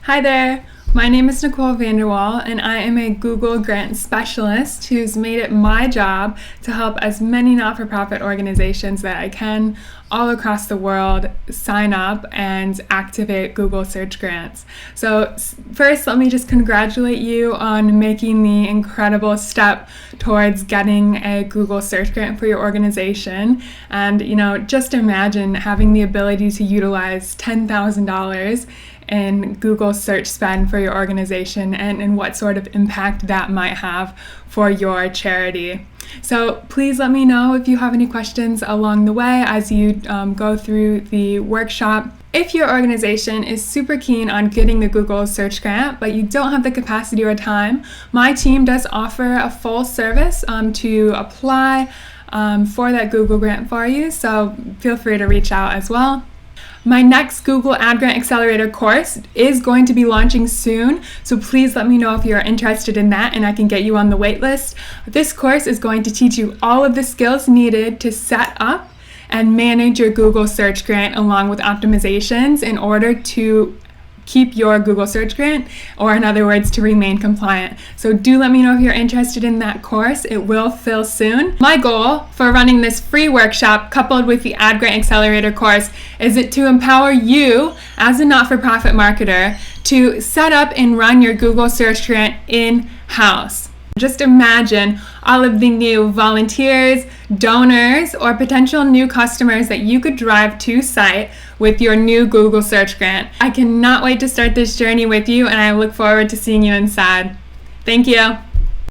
Hi there, my name is Nicole Vanderwall, and I am a Google Grant Specialist who's made it my job to help as many not-for-profit organizations that I can all across the world sign up and activate Google Search Grants. So first, let me just congratulate you on making the incredible step towards getting a Google Search Grant for your organization. And just imagine having the ability to utilize $10,000 in Google search spend for your organization and what sort of impact that might have for your charity. So please let me know if you have any questions along the way as you go through the workshop. If your organization is super keen on getting the Google Search Grant, but you don't have the capacity or time, my team does offer a full service to apply for that Google Grant for you, so feel free to reach out as well. My next Google Ad Grant Accelerator course is going to be launching soon, so please let me know if you're interested in that and I can get you on the wait list. This course is going to teach you all of the skills needed to set up and manage your Google Search Grant along with optimizations in order to keep your Google Search Grant, or in other words, to remain compliant. So do let me know if you're interested in that course. It will fill soon. My goal for running this free workshop coupled with the Ad Grant Accelerator course is to empower you as a not-for-profit marketer to set up and run your Google Search Grant in-house. Just imagine all of the new volunteers, donors, or potential new customers that you could drive to site with your new Google Search Grant. I cannot wait to start this journey with you, and I look forward to seeing you inside. Thank you.